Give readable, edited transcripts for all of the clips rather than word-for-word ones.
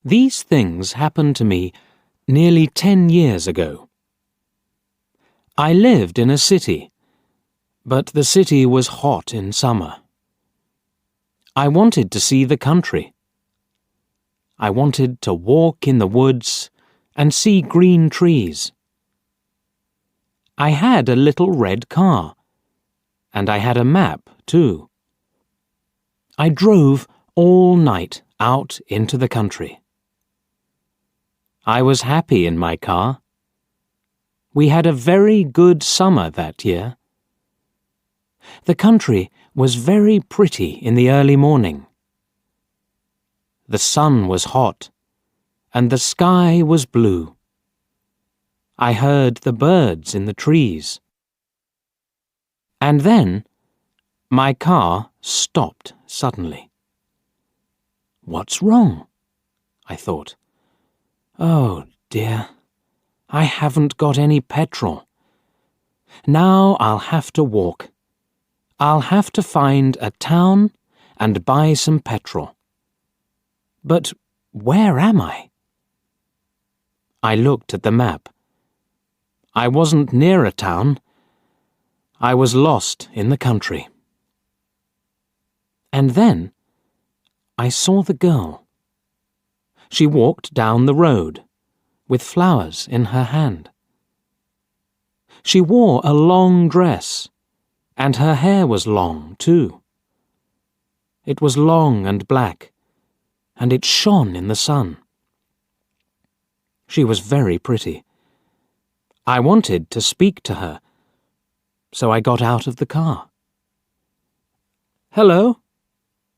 These things happened to me nearly 10 years ago. I lived in a city, but the city was hot in summer. I wanted to see the country. I wanted to walk in the woods and see green trees. I had a little red car, and I had a map too. I drove all night out into the country. I was happy in my car. We had a very good summer that year. The country was very pretty in the early morning. The sun was hot, and the sky was blue. I heard the birds in the trees. And then, my car stopped suddenly. What's wrong? I thought. Oh dear, I haven't got any petrol. Now I'll have to walk. I'll have to find a town and buy some petrol. But where am I? I looked at the map. I wasn't near a town. I was lost in the country. And then I saw the girl. She walked down the road, with flowers in her hand. She wore a long dress, and her hair was long, too. It was long and black, and it shone in the sun. She was very pretty. I wanted to speak to her, so I got out of the car. "Hello,"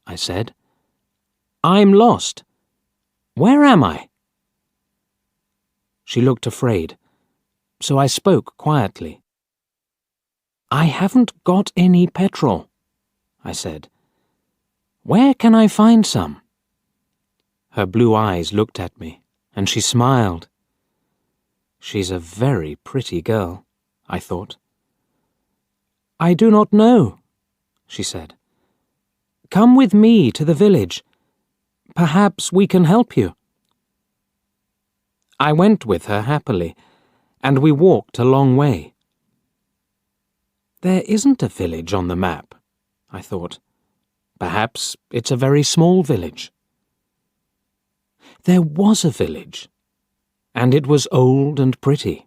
I said. "I'm lost. Where am I?" She looked afraid, so I spoke quietly. "I haven't got any petrol," I said. "Where can I find some?" Her blue eyes looked at me, and she smiled. She's a very pretty girl, I thought. "I do not know," she said. "Come with me to the village. Perhaps we can help you." I went with her happily, and we walked a long way. There isn't a village on the map, I thought. Perhaps it's a very small village. There was a village, and it was old and pretty.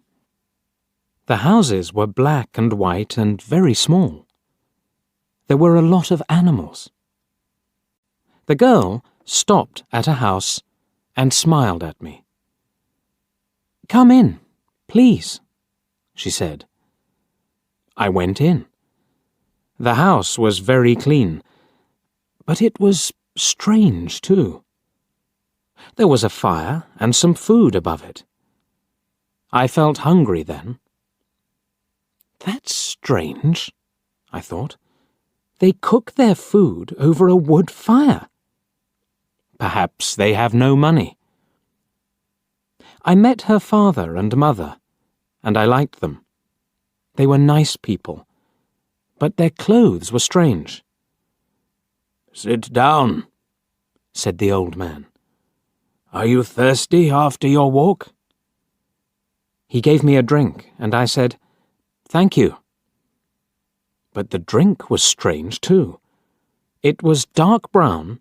The houses were black and white and very small. There were a lot of animals. The girl stopped at a house and smiled at me. "Come in, please," she said. I went in. The house was very clean, but it was strange too. There was a fire and some food above it. I felt hungry then. That's strange, I thought. They cook their food over a wood fire. Perhaps they have no money. I met her father and mother, and I liked them. They were nice people, but their clothes were strange. "Sit down," said the old man. "Are you thirsty after your walk?" He gave me a drink, and I said, "Thank you." But the drink was strange too. It was dark brown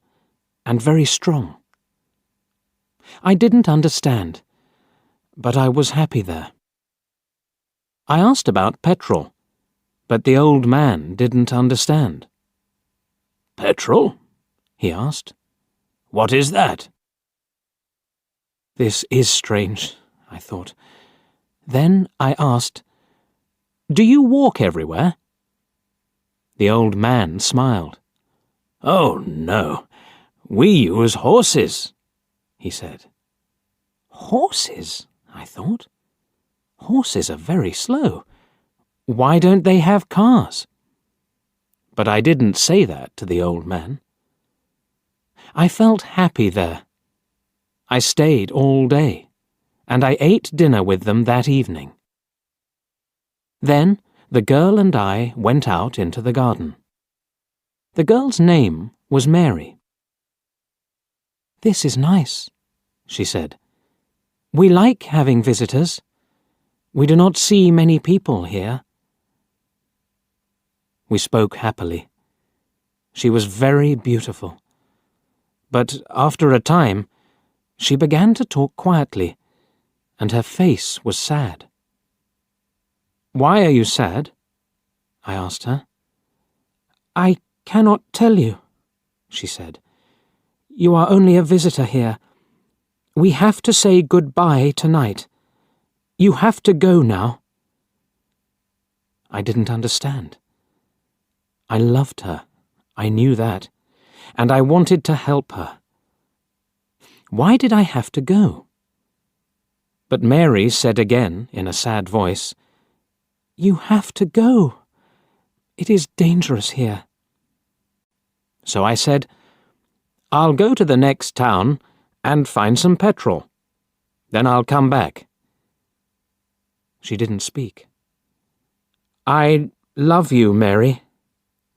and very strong. I didn't understand, but I was happy there. I asked about petrol, but the old man didn't understand. "Petrol?" he asked. "What is that?" This is strange, I thought. Then I asked, "Do you walk everywhere?" The old man smiled. "Oh, no. We use horses," he said. Horses, I thought. Horses are very slow. Why don't they have cars? But I didn't say that to the old man. I felt happy there. I stayed all day, and I ate dinner with them that evening. Then the girl and I went out into the garden. The girl's name was Mary. "This is nice," she said. "We like having visitors. We do not see many people here." We spoke happily. She was very beautiful. But after a time, she began to talk quietly, and her face was sad. "Why are you sad?" I asked her. "I cannot tell you," she said. "You are only a visitor here. We have to say goodbye tonight. You have to go now." I didn't understand. I loved her, I knew that, and I wanted to help her. Why did I have to go? But Mary said again, in a sad voice, "You have to go. It is dangerous here." So I said, "I'll go to the next town and find some petrol. Then I'll come back." She didn't speak. "I love you, Mary,"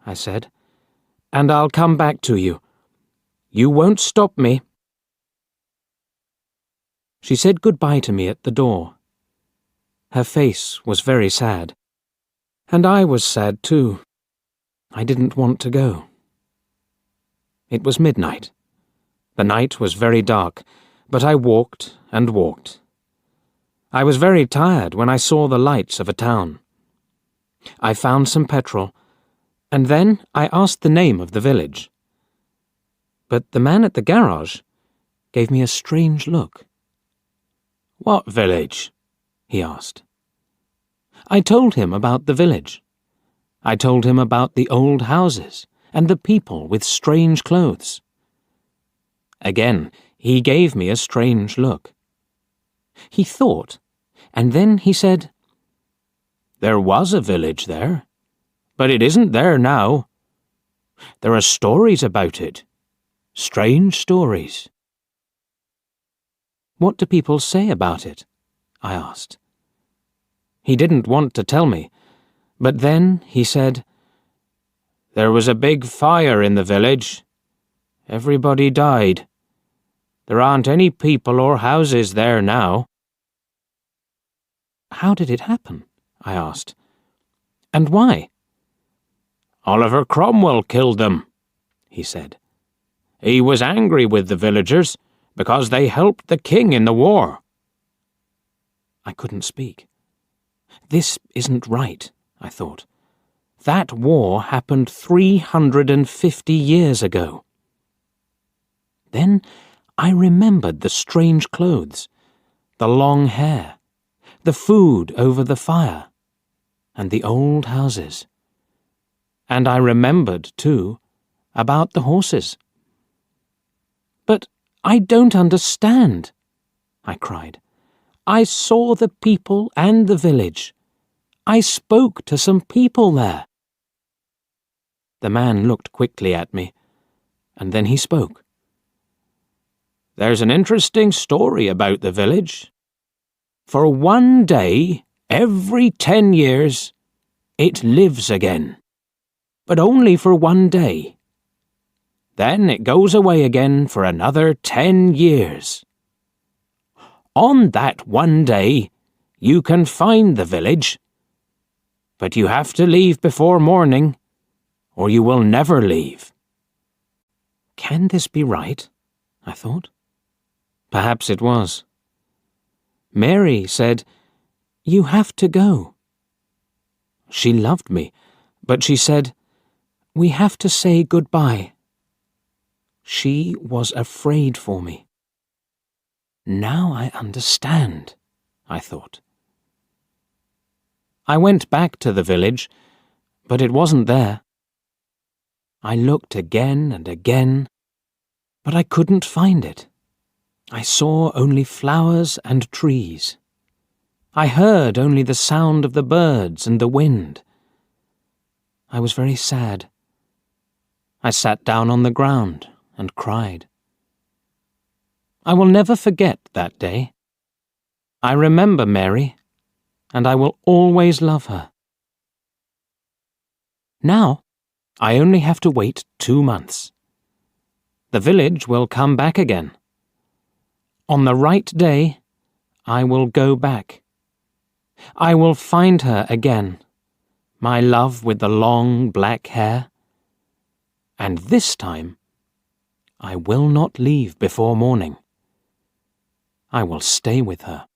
I said, "and I'll come back to you. You won't stop me." She said goodbye to me at the door. Her face was very sad, and I was sad too. I didn't want to go. It was midnight. The night was very dark, but I walked and walked. I was very tired when I saw the lights of a town. I found some petrol, and then I asked the name of the village. But the man at the garage gave me a strange look. "What village?" he asked. I told him about the village. I told him about the old houses and the people with strange clothes. Again, he gave me a strange look. He thought, and then he said, "There was a village there, but it isn't there now. There are stories about it. Strange stories." "What do people say about it?" I asked. He didn't want to tell me, but then he said, "There was a big fire in the village. Everybody died. There aren't any people or houses there now." "How did it happen?" I asked. "And why?" "Oliver Cromwell killed them," he said. "He was angry with the villagers because they helped the king in the war." I couldn't speak. This isn't right, I thought. That war happened 350 years ago. Then I remembered the strange clothes, the long hair, the food over the fire, and the old houses. And I remembered, too, about the horses. "But I don't understand," I cried. "I saw the people and the village. I spoke to some people there." The man looked quickly at me, and then he spoke. "There's an interesting story about the village. For one day, every 10 years, it lives again. But only for one day. Then it goes away again for another 10 years. On that one day, you can find the village. But you have to leave before morning, or you will never leave." Can this be right? I thought. Perhaps it was. Mary said, "You have to go." She loved me, but she said, "We have to say goodbye." She was afraid for me. Now I understand, I thought. I went back to the village, but it wasn't there. I looked again and again, but I couldn't find it. I saw only flowers and trees. I heard only the sound of the birds and the wind. I was very sad. I sat down on the ground and cried. I will never forget that day. I remember Mary, and I will always love her. Now, I only have to wait 2 months. The village will come back again. On the right day, I will go back. I will find her again, my love with the long black hair. And this time, I will not leave before morning. I will stay with her.